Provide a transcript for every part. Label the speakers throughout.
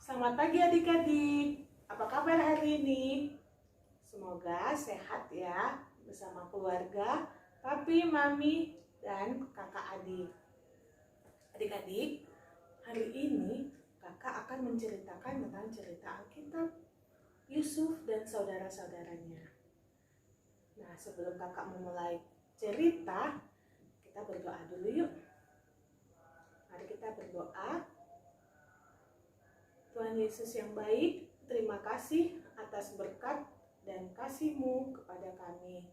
Speaker 1: Selamat pagi adik-adik. Apa kabar hari ini? Semoga sehat ya bersama keluarga, papi, mami, dan kakak adik. Adik-adik, hari ini kakak akan menceritakan tentang cerita Alkitab Yusuf dan saudara-saudaranya. Nah, sebelum kakak memulai cerita, kita berdoa dulu yuk. Mari kita berdoa. Tuhan Yesus yang baik, terima kasih atas berkat dan kasih-Mu kepada kami.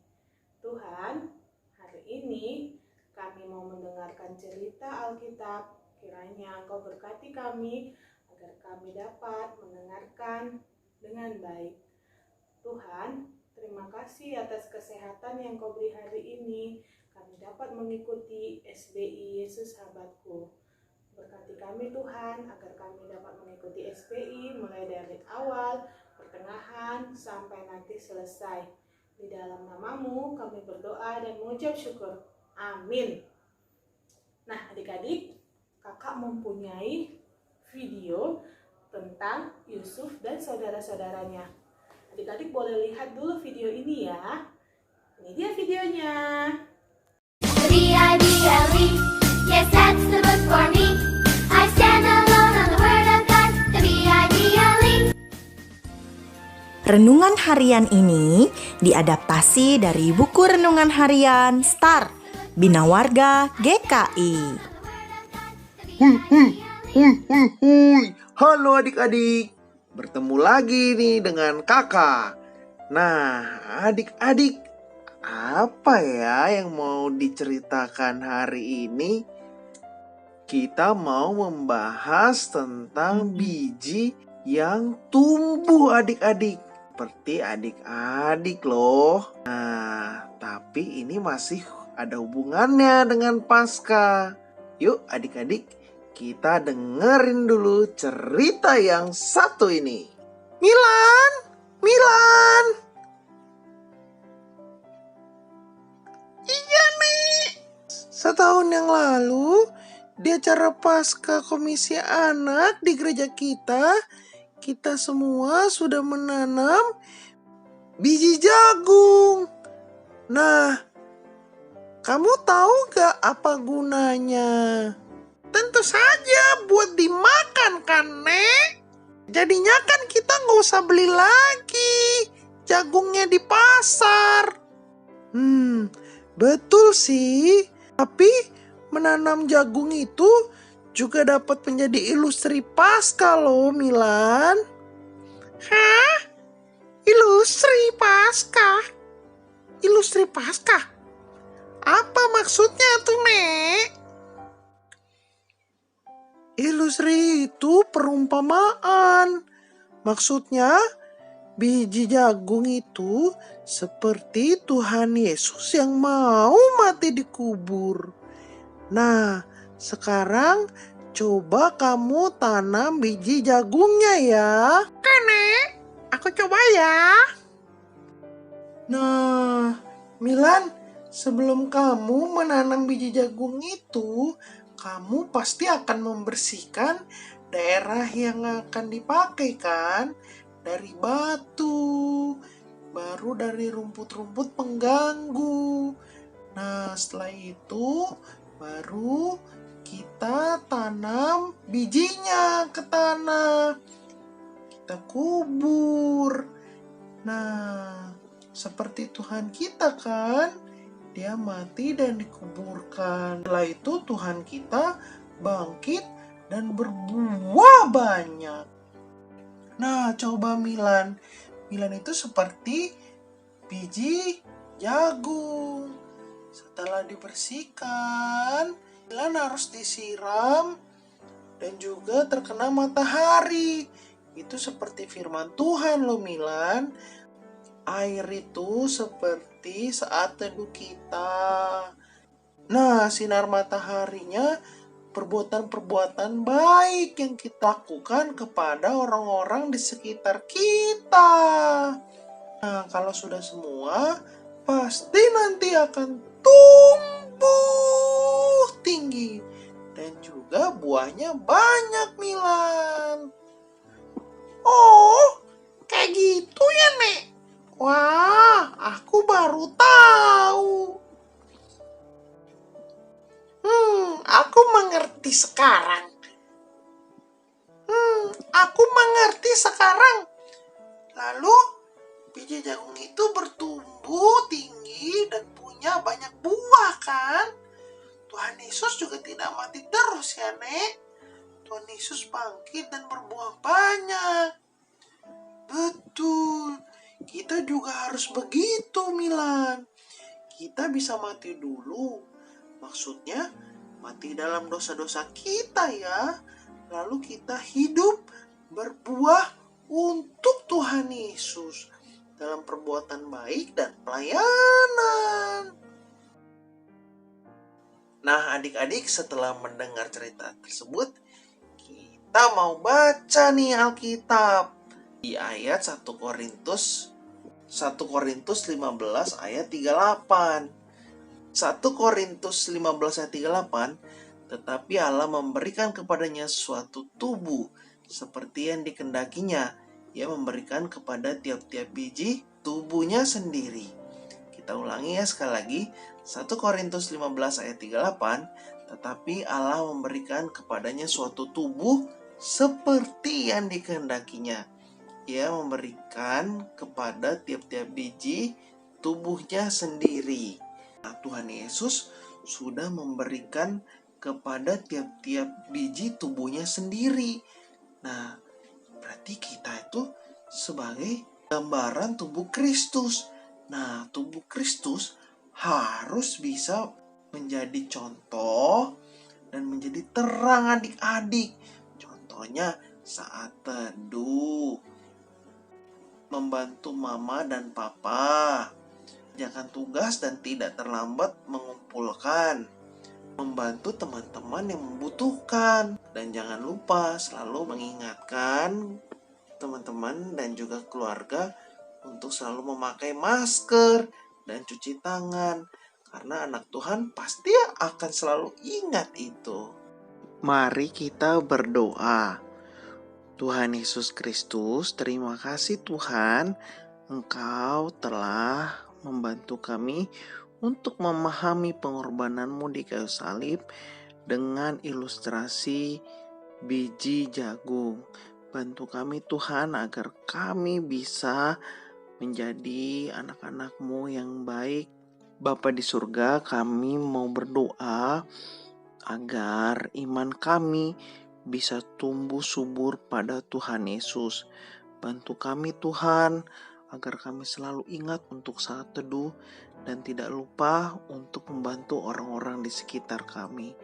Speaker 1: Tuhan, hari ini kami mau mendengarkan cerita Alkitab. Kiranya Engkau berkati kami agar kami dapat mendengarkan dengan baik. Tuhan, terima kasih atas kesehatan yang Kau beri hari ini. Kami dapat mengikuti SBI Yesus Sahabatku. Berkati kami Tuhan, agar kami dapat mengikuti SPI mulai dari awal, pertengahan, sampai nanti selesai. Di dalam nama-Mu kami berdoa dan mengucap syukur. Amin. Nah adik-adik, kakak mempunyai video tentang Yusuf dan saudara-saudaranya. Adik-adik boleh lihat dulu video ini ya. Ini dia videonya.
Speaker 2: B-I-B-L-E, yes that's the book for me. I stand alone on the word of God, the B-I-B-L-E.
Speaker 3: Renungan harian ini diadaptasi dari buku renungan harian Star Bina Warga GKI.
Speaker 4: Hui. Halo adik-adik. Bertemu lagi nih dengan kakak. Nah, adik-adik, apa ya yang mau diceritakan hari ini? Kita mau membahas tentang biji yang tumbuh adik-adik. Seperti adik-adik loh. Nah, tapi ini masih ada hubungannya dengan Paskah. Yuk adik-adik, kita dengerin dulu cerita yang satu ini. Milan. Iya nih. Setahun yang lalu, di acara Paskah Komisi Anak di gereja kita semua sudah menanam biji jagung. Nah, kamu tahu gak apa gunanya? Tentu saja buat dimakan kan, Nek? Jadinya kan kita gak usah beli lagi jagungnya di pasar. Betul sih. Tapi menanam jagung itu juga dapat menjadi ilustri Paskah loh, Milan. Hah? Ilustri Paskah? Ilustri Paskah? Apa maksudnya tuh, Nek? Ilustri itu perumpamaan. Maksudnya, biji jagung itu seperti Tuhan Yesus yang mau mati dikubur. Nah, sekarang coba kamu tanam biji jagungnya ya. Oke, Nek. Aku coba ya. Nah, Milan, sebelum kamu menanam biji jagung itu, kamu pasti akan membersihkan daerah yang akan dipakai kan? Dari batu, baru dari rumput-rumput pengganggu. Nah, setelah itu baru kita tanam bijinya ke tanah. Kita kubur. Nah, seperti Tuhan kita kan, Dia mati dan dikuburkan. Setelah itu Tuhan kita bangkit dan berbuah banyak. Nah, coba Milan itu seperti biji jagung. Setelah dibersihkan, Milan harus disiram dan juga terkena matahari. Itu seperti firman Tuhan loh, Milan. Air itu seperti saat teduh kita. Nah, sinar mataharinya perbuatan-perbuatan baik yang kita lakukan kepada orang-orang di sekitar kita. Nah, kalau sudah semua, pasti nanti akan tumbuh tinggi dan juga buahnya banyak, Milan. mengerti sekarang. Aku mengerti sekarang. Lalu biji jagung itu bertumbuh tinggi dan punya banyak buah kan? Tuhan Yesus juga tidak mati terus ya, Nek. Tuhan Yesus bangkit dan berbuah banyak. Betul. Kita juga harus begitu, Milan. Kita bisa mati dulu. Maksudnya mati dalam dosa-dosa kita ya. Lalu kita hidup berbuah untuk Tuhan Yesus dalam perbuatan baik dan pelayanan. Nah, adik-adik, setelah mendengar cerita tersebut, kita mau baca nih Alkitab di ayat 1 Korintus 15 ayat 38. 1 Korintus 15 ayat 38, tetapi Allah memberikan kepadanya suatu tubuh seperti yang dikendakinya. Ia memberikan kepada tiap-tiap biji tubuhnya sendiri. Kita ulangi ya sekali lagi. 1 Korintus 15 ayat 38, tetapi Allah memberikan kepadanya suatu tubuh seperti yang dikehendakinya. Ia memberikan kepada tiap-tiap biji tubuhnya sendiri. Nah, Tuhan Yesus sudah memberikan kepada tiap-tiap biji tubuhnya sendiri. Nah, berarti kita itu sebagai gambaran tubuh Kristus. Nah, tubuh Kristus harus bisa menjadi contoh dan menjadi terang adik-adik. Contohnya saat teduh, membantu mama dan papa, mengerjakan tugas dan tidak terlambat mengumpulkan, membantu teman-teman yang membutuhkan, dan jangan lupa selalu mengingatkan teman-teman dan juga keluarga untuk selalu memakai masker dan cuci tangan, karena anak Tuhan pasti akan selalu ingat itu. Mari kita berdoa. Tuhan Yesus Kristus, terima kasih Tuhan, Engkau telah membantu kami untuk memahami pengorbanan-Mu di kayu salib dengan ilustrasi biji jagung. Bantu kami Tuhan agar kami bisa menjadi anak-anak-Mu yang baik. Bapa di surga, kami mau berdoa agar iman kami bisa tumbuh subur pada Tuhan Yesus. Bantu kami Tuhan, agar kami selalu ingat untuk saat teduh dan tidak lupa untuk membantu orang-orang di sekitar kami.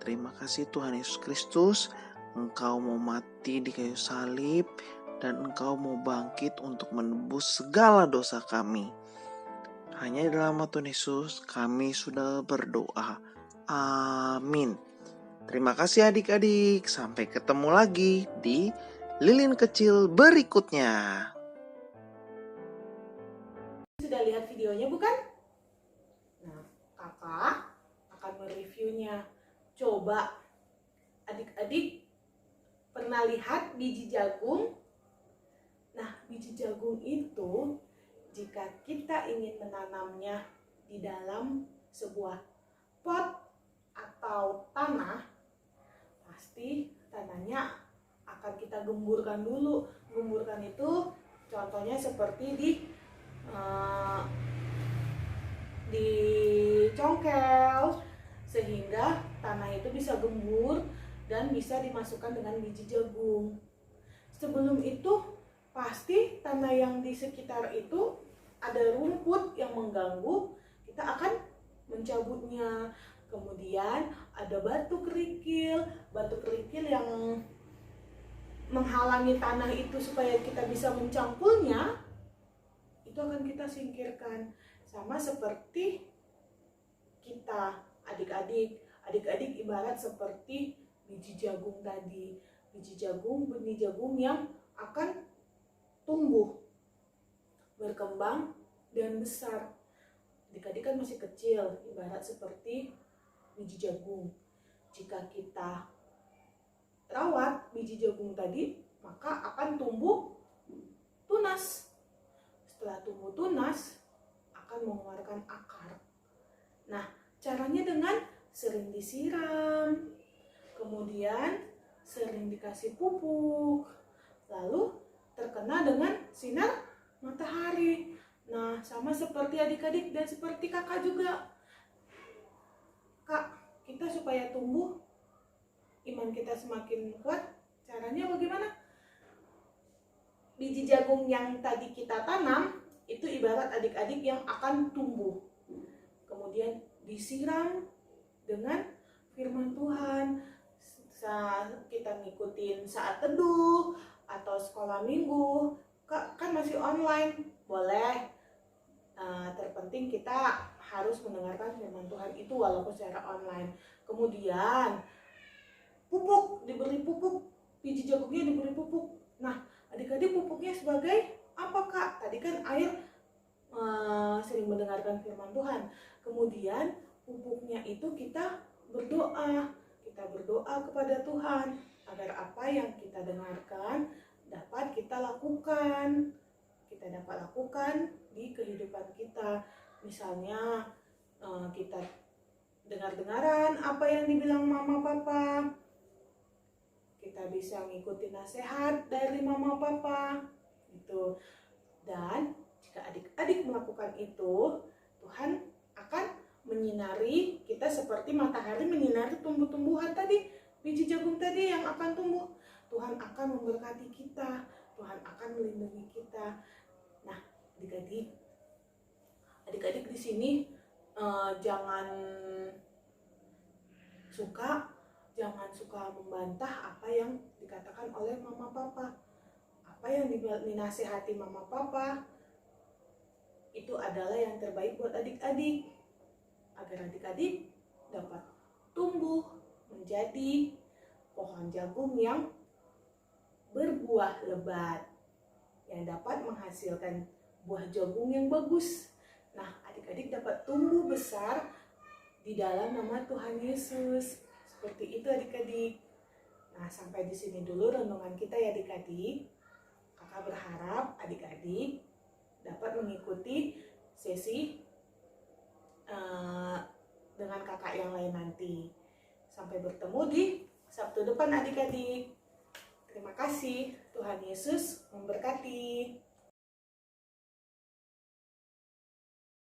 Speaker 4: Terima kasih Tuhan Yesus Kristus, Engkau mau mati di kayu salib dan Engkau mau bangkit untuk menebus segala dosa kami. Hanya dalam nama Tuhan Yesus kami sudah berdoa. Amin. Terima kasih adik-adik. Sampai ketemu lagi di Lilin Kecil berikutnya.
Speaker 1: Sudah lihat videonya bukan? Nah, kakak akan mereviewnya. Coba adik-adik pernah lihat biji jagung? Nah, biji jagung itu jika kita ingin menanamnya di dalam sebuah pot atau tanah, pasti tanahnya akan kita gemburkan dulu. Gemburkan itu contohnya seperti dicongkel sehingga tanah itu bisa gembur dan bisa dimasukkan dengan biji jagung. Sebelum itu pasti tanah yang di sekitar itu ada rumput yang mengganggu, kita akan mencabutnya. Kemudian ada batu kerikil yang menghalangi tanah itu supaya kita bisa mencangkulnya, itu akan kita singkirkan. Sama seperti kita, adik-adik ibarat seperti biji jagung tadi. Biji jagung, benih jagung yang akan tumbuh, berkembang, dan besar. Adik-adik kan masih kecil, ibarat seperti biji jagung. Jika kita rawat biji jagung tadi, maka akan tumbuh tunas. Setelah tumbuh tunas, akan mengeluarkan akar. Nah, caranya dengan sering disiram, kemudian sering dikasih pupuk, lalu terkena dengan sinar matahari. Nah, sama seperti adik-adik dan seperti kakak juga. Kak, kita supaya tumbuh, iman kita semakin kuat, caranya bagaimana? Biji jagung yang tadi kita tanam, itu ibarat adik-adik yang akan tumbuh. Kemudian disiram dengan firman Tuhan. Saat kita ngikutin saat teduh atau sekolah minggu, kan masih online, boleh. Terpenting kita harus mendengarkan firman Tuhan itu walaupun secara online. Kemudian pupuk, diberi pupuk, biji jagungnya diberi pupuk. Nah, adik-adik pupuknya sebagai apa, Kak? Tadi kan air, sering mendengarkan firman Tuhan. Kemudian pupuknya itu kita berdoa. Kita berdoa kepada Tuhan agar apa yang kita dengarkan dapat kita lakukan. Kita dapat lakukan di kehidupan kita. Misalnya kita dengar-dengaran apa yang dibilang mama papa. Kita bisa mengikuti nasihat dari mama papa gitu. Dan jika adik-adik melakukan itu, Tuhan akan menyinari kita seperti matahari menyinari tumbuh-tumbuhan tadi, biji jagung tadi yang akan tumbuh. Tuhan akan memberkati kita, Tuhan akan melindungi kita. Nah, adik-adik di sini jangan suka membantah apa yang dikatakan oleh mama papa. Apa yang dinasihati mama papa itu adalah yang terbaik buat adik-adik, agar adik-adik dapat tumbuh menjadi pohon jagung yang berbuah lebat, yang dapat menghasilkan buah jagung yang bagus. Nah, adik-adik dapat tumbuh besar di dalam nama Tuhan Yesus. Seperti itu adik-adik. Nah, sampai di sini dulu renungan kita ya adik-adik. Kakak berharap adik-adik dapat mengikuti sesi dengan kakak yang lain nanti. Sampai bertemu di Sabtu depan adik-adik. Terima kasih. Tuhan Yesus memberkati.